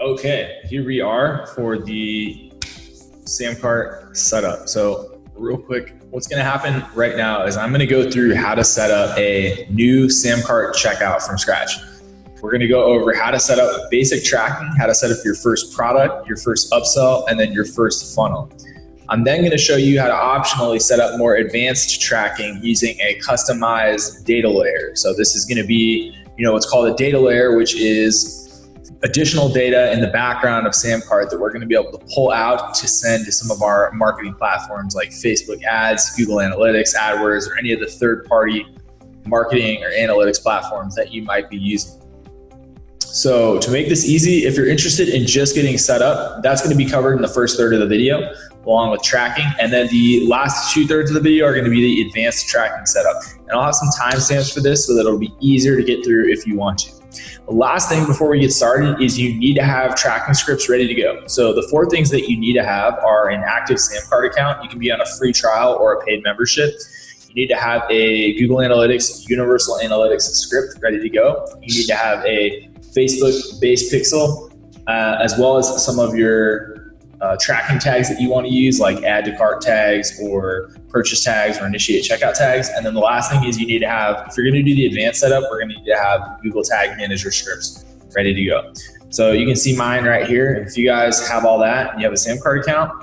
Okay, here we are for the SamCart setup. So real quick, what's going to happen right now is I'm going to go through how to set up a new SamCart checkout from scratch. We're going to go over how to set up basic tracking, how to set up your first product, your first upsell, and then your first funnel. I'm then going to show you how to optionally set up more advanced tracking using a customized data layer. So this is going to be, what's called a data layer, which is additional data in the background of SamCart that we're going to be able to pull out to send to some of our marketing platforms like Facebook ads, Google Analytics, AdWords, or any of the third-party marketing or analytics platforms that you might be using. So to make this easy, if you're interested in just getting set up, that's going to be covered in the first third of the video, along with tracking. And then the last 2/3 of the video are going to be the advanced tracking setup. And I'll have some timestamps for this so that it'll be easier to get through if you want to. The last thing before we get started is you need to have tracking scripts ready to go. So the 4 things that you need to have are an active SamCart account. You can be on a free trial or a paid membership. You need to have a Google Analytics, Universal Analytics script ready to go. You need to have a Facebook base pixel, as well as some of your tracking tags that you want to use, like add to cart tags or purchase tags or initiate checkout tags. And then the last thing is you need to have, if you're going to do the advanced setup, we're going to need to have Google Tag Manager scripts ready to go. So you can see mine right here. If you guys have all that and you have a SamCart account,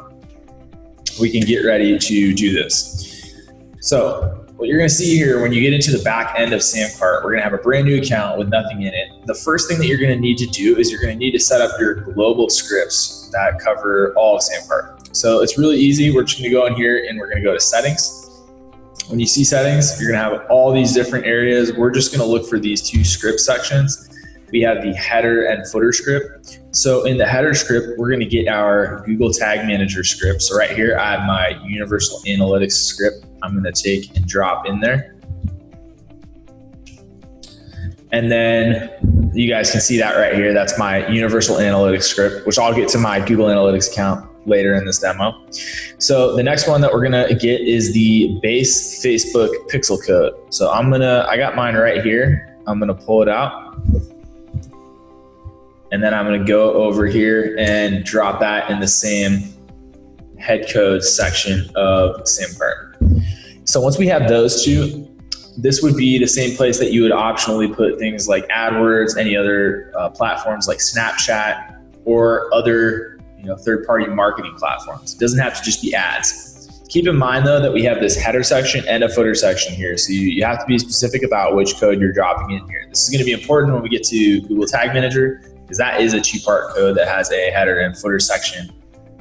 we can get ready to do this. So what you're going to see here when you get into the back end of SamCart, we're going to have a brand new account with nothing in it. The first thing that you're going to need to do is you're going to need to set up your global scripts that cover all of SamCart. So it's really easy. We're just going to go in here and we're going to go to settings. When you see settings, you're going to have all these different areas. We're just going to look for these 2 script sections. We have the header and footer script. So in the header script, we're going to get our Google Tag Manager script. So right here, I have my Universal Analytics script. I'm going to take and drop in there. And then you guys can see that right here. That's my Universal Analytics script, which I'll get to my Google Analytics account later in this demo. So the next one that we're going to get is the base Facebook pixel code. So I got mine right here. I'm going to pull it out. And then I'm going to go over here and drop that in the same head code section of SamCart. So once we have those 2, this would be the same place that you would optionally put things like AdWords, any other platforms like Snapchat, or other third-party marketing platforms. It doesn't have to just be ads. Keep in mind though that we have this header section and a footer section here. So you have to be specific about which code you're dropping in here. This is going to be important when we get to Google Tag Manager, because that is a 2-part code that has a header and footer section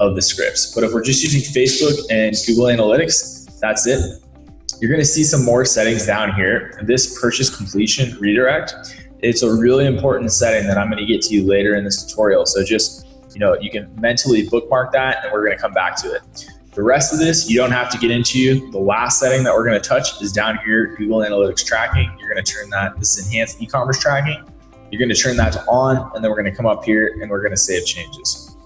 of the scripts. But if we're just using Facebook and Google Analytics, that's it. You're going to see some more settings down here. This purchase completion redirect, it's a really important setting that I'm going to get to later in this tutorial. So just, you can mentally bookmark that and we're going to come back to it. The rest of this, you don't have to get into. The last setting that we're going to touch is down here, Google Analytics tracking. You're going to turn that, this is enhanced e-commerce tracking. You're going to turn that to on, and then we're going to come up here and we're going to save changes.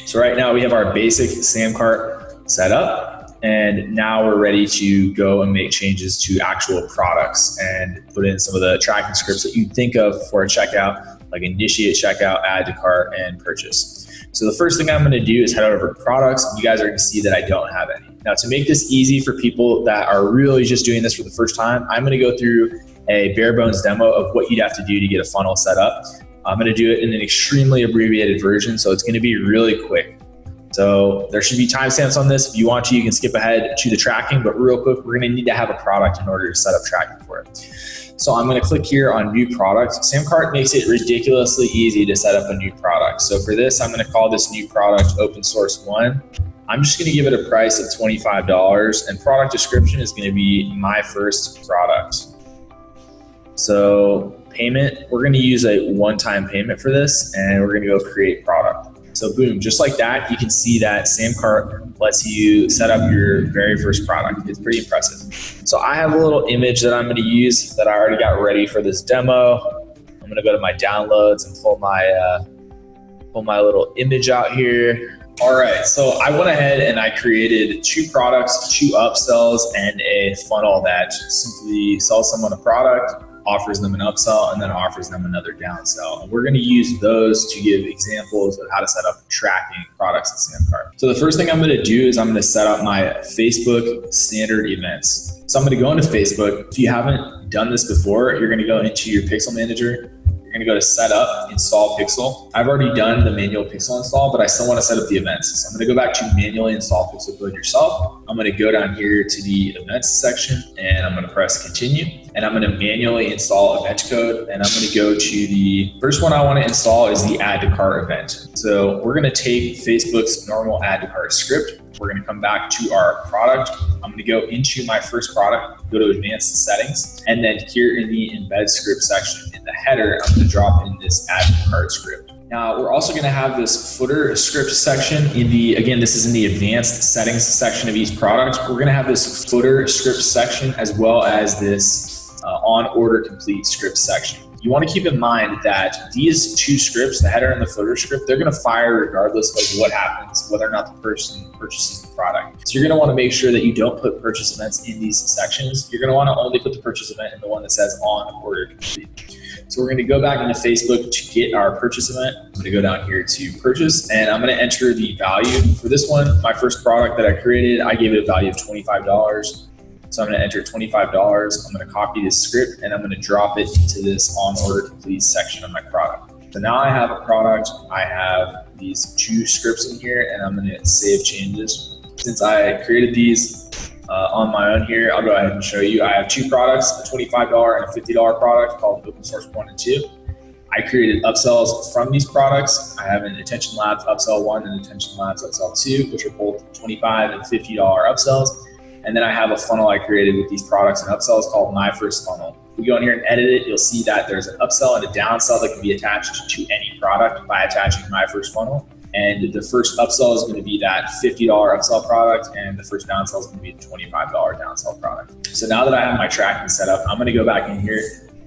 So right now we have our basic SamCart set up. And now we're ready to go and make changes to actual products and put in some of the tracking scripts that you'd think of for a checkout, like initiate checkout, add to cart, and purchase. So the first thing I'm going to do is head over to products, and you guys are going to see that I don't have any. Now to make this easy for people that are really just doing this for the first time, I'm going to go through a bare bones demo of what you'd have to do to get a funnel set up. I'm going to do it in an extremely abbreviated version, so it's going to be really quick. So there should be timestamps on this. If you want to, you can skip ahead to the tracking, but real quick, we're going to need to have a product in order to set up tracking for it. So I'm going to click here on new product. SamCart makes it ridiculously easy to set up a new product. So for this, I'm going to call this new product open source 1. I'm just going to give it a price of $25, and product description is going to be my first product. So payment, we're going to use a one-time payment for this, and we're going to go create product. So boom, just like that, you can see that SamCart lets you set up your very first product. It's pretty impressive. So I have a little image that I'm going to use that I already got ready for this demo. I'm going to go to my downloads and pull my little image out here. All right, so I went ahead and I created 2 products, 2 upsells, and a funnel that simply sells someone a product, offers them an upsell, and then offers them another downsell. And we're going to use those to give examples of how to set up tracking products in SamCart. So the first thing I'm going to do is I'm going to set up my Facebook standard events. So I'm going to go into Facebook. If you haven't done this before, you're going to go into your Pixel Manager. You're going to go to Setup, Install Pixel. I've already done the manual Pixel install, but I still want to set up the events. So I'm going to go back to manually install Pixel Build yourself. I'm going to go down here to the events section, and I'm going to press continue. And I'm going to manually install event code. And I'm going to go to the first one I want to install is the add to cart event. So we're going to take Facebook's normal add to cart script. We're going to come back to our product. I'm going to go into my first product, go to advanced settings, and then here in the embed script section in the header, I'm going to drop in this add to cart script. Now we're also going to have this footer script section in the, again, this is in the advanced settings section of each product. We're going to have this footer script section as well as this on order complete script section. You want to keep in mind that these two scripts, the header and the footer script, they're going to fire regardless of what happens, whether or not the person purchases the product. So you're going to want to make sure that you don't put purchase events in these sections. You're going to want to only put the purchase event in the one that says on order complete. So we're going to go back into Facebook to get our purchase event. I'm going to go down here to purchase, and I'm going to enter the value. For this one, my first product that I created, I gave it a value of $25. So I'm going to enter $25. I'm going to copy this script and I'm going to drop it into this on order complete section of my product. So now I have a product. I have these two scripts in here, and I'm going to save changes. Since I created these on my own here, I'll go ahead and show you. I have two products, a $25 and a $50 product called Open Source 1 and 2. I created upsells from these products. I have an Attention Labs Upsell 1 and Attention Labs Upsell 2, which are both $25 and $50 upsells. And then I have a funnel I created with these products and upsells called My First Funnel. If we go in here and edit it, you'll see that there's an upsell and a downsell that can be attached to any product by attaching My First Funnel. And the first upsell is going to be that $50 upsell product, and the first downsell is going to be the $25 downsell product. So now that I have my tracking set up, I'm going to go back in here,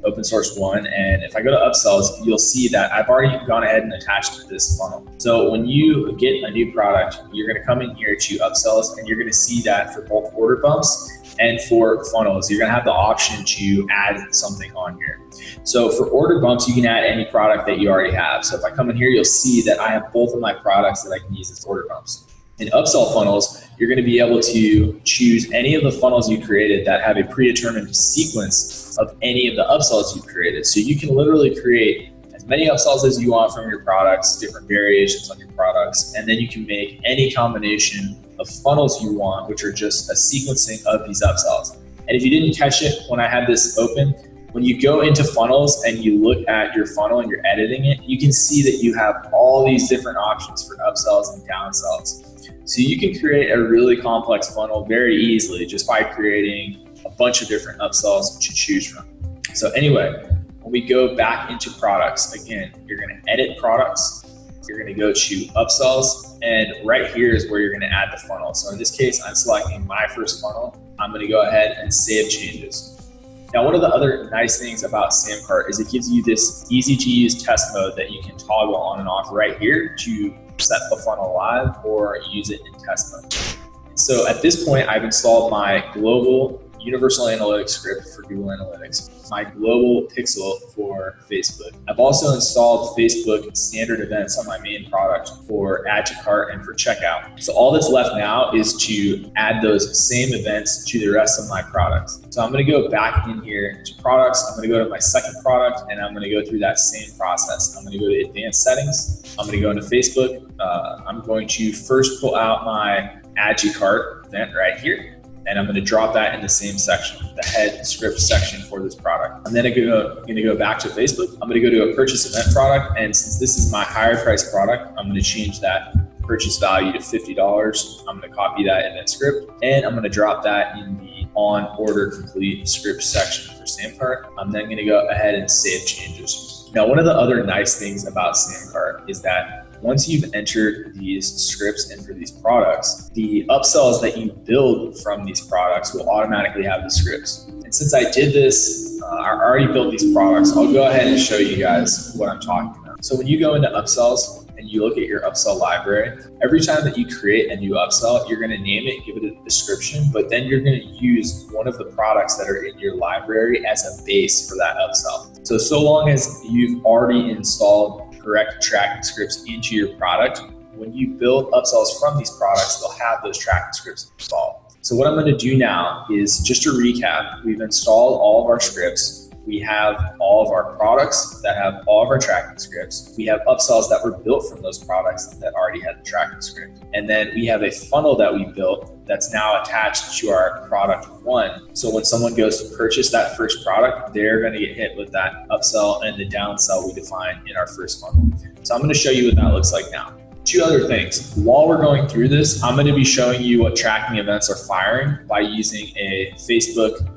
Open Source 1, and if I go to upsells, you'll see that I've already gone ahead and attached this funnel. So when you get a new product, you're going to come in here to upsells, and you're going to see that for both order bumps and for funnels, you're going to have the option to add something on here. So for order bumps, you can add any product that you already have. So if I come in here, you'll see that I have both of my products that I can use as order bumps. In upsell funnels, you're going to be able to choose any of the funnels you created that have a predetermined sequence of any of the upsells you've created. So you can literally create as many upsells as you want from your products, different variations on your products, and then you can make any combination of funnels you want, which are just a sequencing of these upsells. And if you didn't catch it when I had this open, when you go into funnels and you look at your funnel and you're editing it, you can see that you have all these different options for upsells and downsells. So you can create a really complex funnel very easily just by creating a bunch of different upsells to choose from. So anyway, when we go back into products, again, you're going to edit products. You're going to go to upsells, and right here is where you're going to add the funnel. So in this case, I'm selecting My First Funnel. I'm going to go ahead and save changes. Now, one of the other nice things about SamCart is it gives you this easy to use test mode that you can toggle on and off right here to set the funnel live or use it in test mode. So at this point, I've installed my global universal analytics script for Google Analytics, my global pixel for Facebook. I've also installed Facebook standard events on my main product for add to cart and for checkout. So all that's left now is to add those same events to the rest of my products. So I'm going to go back in here to products. I'm going to go to my second product, and I'm going to go through that same process. I'm going to go to advanced settings. I'm going to go into Facebook. I'm going to first pull out my add to cart event right here. And I'm going to drop that in the same section, the head script section for this product. I'm then going to go back to Facebook. I'm going to go to a purchase event product. And since this is my higher price product, I'm going to change that purchase value to $50. I'm going to copy that event script, and I'm going to drop that in the on order complete script section for SamCart. I'm then going to go ahead and save changes. Now, one of the other nice things about SamCart is that once you've entered these scripts in for these products, the upsells that you build from these products will automatically have the scripts. And since I did this, I already built these products, I'll go ahead and show you guys what I'm talking about. So when you go into upsells and you look at your upsell library, every time that you create a new upsell, you're going to name it, give it a description, but then you're going to use one of the products that are in your library as a base for that upsell. So long as you've already installed correct tracking scripts into your product, when you build upsells from these products, they'll have those tracking scripts installed. So what I'm going to do now is, just to recap, we've installed all of our scripts. We have all of our products that have all of our tracking scripts. We have upsells that were built from those products that already had the tracking script. And then we have a funnel that we built that's now attached to our product one. So when someone goes to purchase that first product, they're going to get hit with that upsell and the downsell we defined in our first funnel. So I'm going to show you what that looks like now. Two other things. While we're going through this, I'm going to be showing you what tracking events are firing by using a Facebook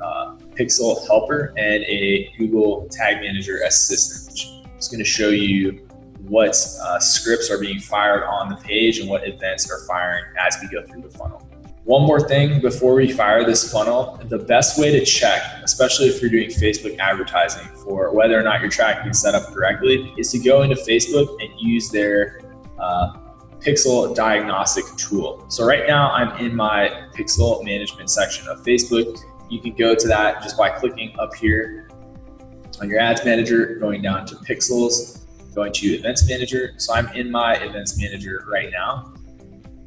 Pixel helper and a Google Tag Manager assistant. I'm just going to show you what scripts are being fired on the page and what events are firing as we go through the funnel. One more thing before we fire this funnel, the best way to check, especially if you're doing Facebook advertising, for whether or not your tracking is set up correctly, is to go into Facebook and use their Pixel diagnostic tool. So right now I'm in my Pixel management section of Facebook. You can go to that just by clicking up here on your ads manager, going down to pixels, going to events manager. So I'm in my events manager right now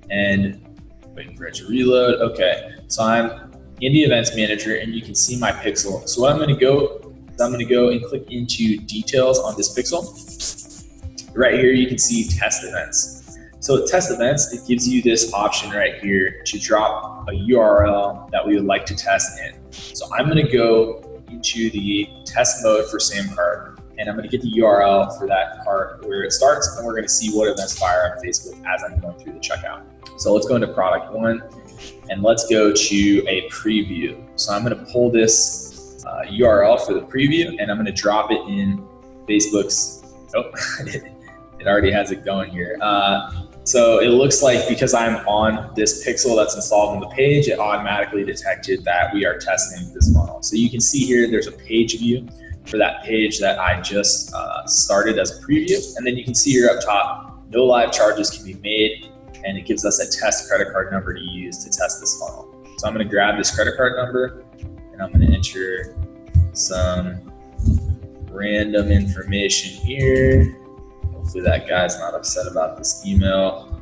and waiting for it to reload. Okay, so I'm in the events manager and you can see my pixel. So what I'm going to go and click into details on this pixel. Right here, you can see test events. So with test events, it gives you this option right here to drop a URL that we would like to test in. So I'm going to go into the test mode for SamCart, and I'm going to get the URL for that cart where it starts, and we're going to see what events fire on Facebook as I'm going through the checkout. So let's go into product one, and let's go to a preview. So I'm going to pull this URL for the preview, and I'm going to drop it in Facebook's, it already has it going here. So it looks like because I'm on this pixel that's installed on the page, it automatically detected that we are testing this funnel. So you can see here, there's a page view for that page that I just started as a preview. And then you can see here up top, no live charges can be made, and it gives us a test credit card number to use to test this funnel. So I'm gonna grab this credit card number and I'm gonna enter some random information here. Hopefully that guy's not upset about this email.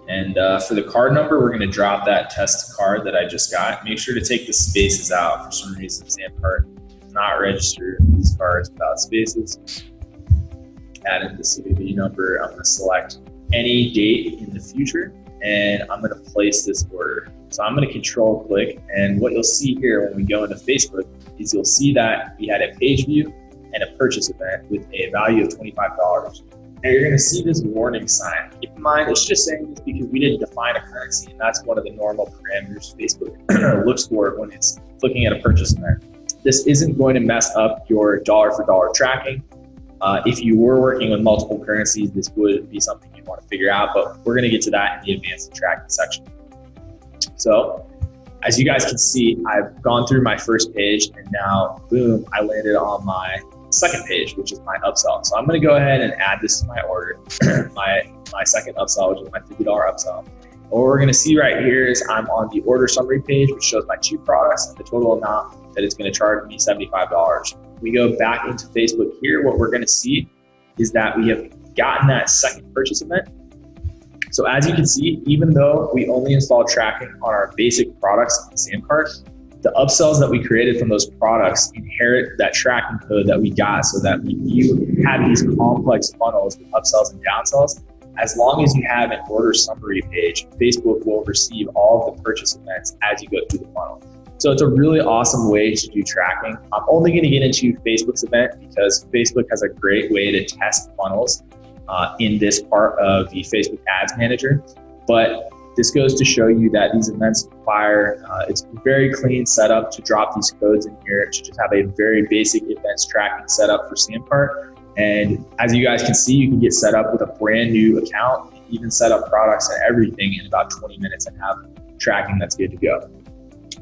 And for the card number, we're going to drop that test card that I just got. Make sure to take the spaces out. For some reason, SamCart does not register these cards without spaces. Add in the CVV number. I'm going to select any date in the future, and I'm going to place this order. So I'm going to control click, and what you'll see here when we go into Facebook is you'll see that we had a page view and a purchase event with a value of $25. Now you're going to see this warning sign. Keep in mind, it's just saying this because we didn't define a currency, and that's one of the normal parameters Facebook looks for when it's looking at a purchase event. This isn't going to mess up your dollar for dollar tracking. If you were working with multiple currencies, this would be something you want to figure out, but we're going to get to that in the advanced tracking section. So as you guys can see, I've gone through my first page, and now, boom, I landed on my second page, which is my upsell. So I'm going to go ahead and add this to my order, my second upsell, which is my $50 upsell. What we're going to see right here is I'm on the order summary page, which shows my two products and the total amount that it's going to charge me, $75. We go back into Facebook here. What we're going to see is that we have gotten that second purchase event. So as you can see, even though we only installed tracking on our basic products in SamCart, the upsells that we created from those products inherit that tracking code that we got, so that when you have these complex funnels with upsells and downsells, as long as you have an order summary page, Facebook will receive all of the purchase events as you go through the funnel. So it's a really awesome way to do tracking. I'm only going to get into Facebook's event because Facebook has a great way to test funnels in this part of the Facebook Ads Manager. But this goes to show you that these events fire. It's a very clean setup to drop these codes in here to just have a very basic events tracking setup for SamCart. And as you guys can see, you can get set up with a brand new account, even set up products and everything in about 20 minutes and have tracking that's good to go.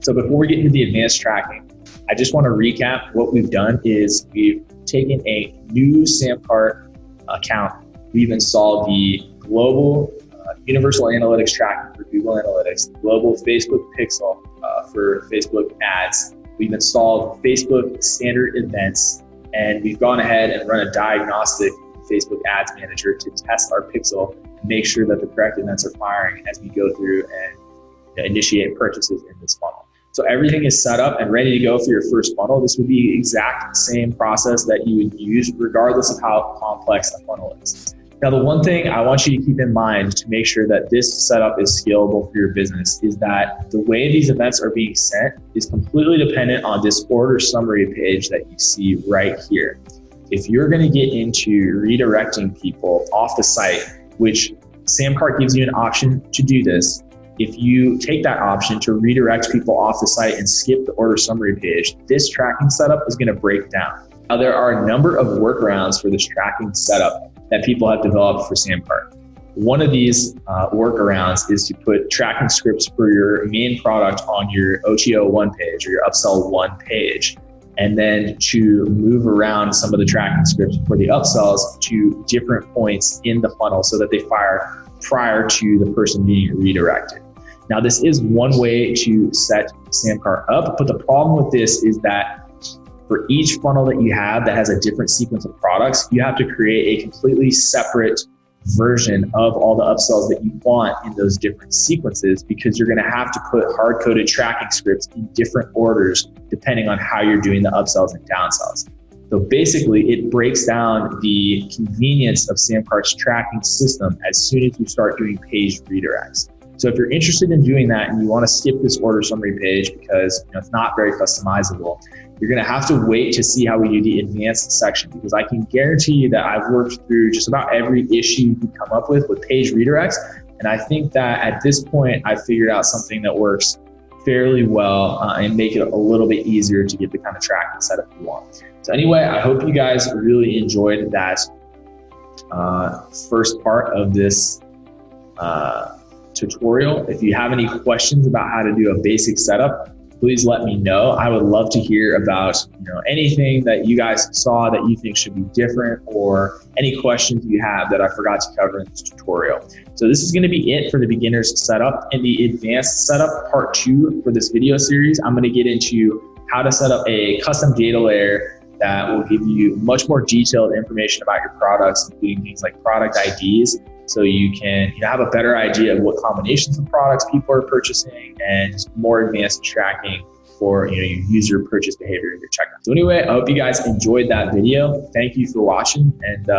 So before we get into the advanced tracking, I just want to recap what we've done is we've taken a new SamCart account, we've installed the global universal analytics tracking for Google Analytics, global Facebook pixel for Facebook ads. We've installed Facebook standard events, and we've gone ahead and run a diagnostic Facebook ads manager to test our pixel and make sure that the correct events are firing as we go through and initiate purchases in this funnel. So everything is set up and ready to go for your first funnel. This would be the exact same process that you would use regardless of how complex a funnel is. Now, the one thing I want you to keep in mind to make sure that this setup is scalable for your business is that the way these events are being sent is completely dependent on this order summary page that you see right here. If you're going to get into redirecting people off the site, which SamCart gives you an option to do this, if you take that option to redirect people off the site and skip the order summary page, this tracking setup is going to break down. Now, there are a number of workarounds for this tracking setup that people have developed for SamCart. One of these workarounds is to put tracking scripts for your main product on your OTO 1 page or your upsell 1 page, and then to move around some of the tracking scripts for the upsells to different points in the funnel so that they fire prior to the person being redirected. Now, this is one way to set SamCart up, but the problem with this is that for each funnel that you have that has a different sequence of products, you have to create a completely separate version of all the upsells that you want in those different sequences, because you're going to have to put hard-coded tracking scripts in different orders depending on how you're doing the upsells and downsells. So basically, it breaks down the convenience of SamCart's tracking system as soon as you start doing page redirects. So if you're interested in doing that and you want to skip this order summary page because it's not very customizable, you're going to have to wait to see how we do the advanced section, because I can guarantee you that I've worked through just about every issue you could come up with page redirects. And I think that at this point, I've figured out something that works fairly well and make it a little bit easier to get the kind of tracking setup you want. So anyway, I hope you guys really enjoyed that first part of this tutorial. If you have any questions about how to do a basic setup, please let me know. I would love to hear about anything that you guys saw that you think should be different, or any questions you have that I forgot to cover in this tutorial. So this is going to be it for the beginner's setup. In the advanced setup, part 2 for this video series, I'm going to get into how to set up a custom data layer that will give you much more detailed information about your products, including things like product IDs, so you can have a better idea of what combinations of products people are purchasing, and more advanced tracking for your user purchase behavior in your checkout. So anyway, I hope you guys enjoyed that video. Thank you for watching, and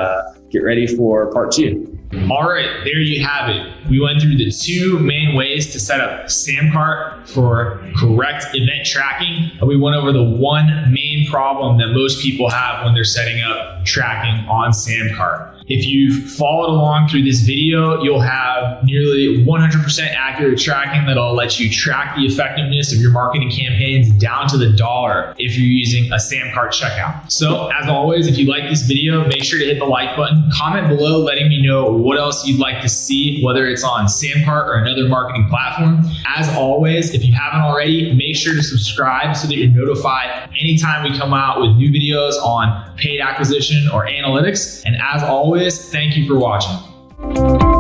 get ready for part 2. All right, there you have it. We went through the 2 main ways to set up SamCart for correct event tracking. We went over the one main problem that most people have when they're setting up tracking on SamCart. If you've followed along through this video, you'll have nearly 100% accurate tracking that'll let you track the effectiveness of your marketing campaigns down to the dollar if you're using a SamCart checkout. So as always, if you like this video, make sure to hit the like button, comment below letting me know what else you'd like to see, whether it's on SamCart or another marketing platform. As always, if you haven't already, make sure to subscribe so that you're notified anytime we come out with new videos on paid acquisition or analytics. And as always, thank you for watching.